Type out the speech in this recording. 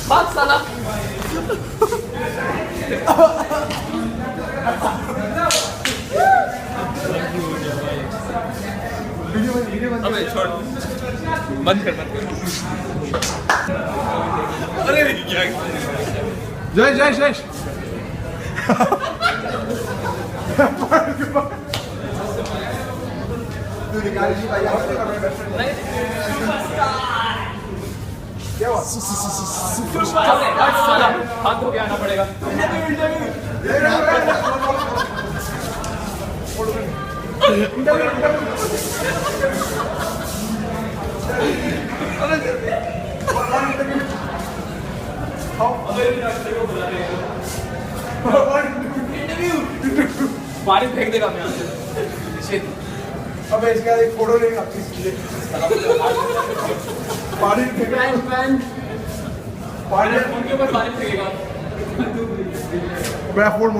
बात साला अबे छोड़ बंद कर अरे क्या जय जय जय क्या हुआ? हाथ धो के आना पड़ेगा पानी फेंक देगा मैं यहाँ से अबे इसका एक फोटो लेगा पानी फेंकेगा पानी उनके ऊपर पानी फेंकेगा मैं फोन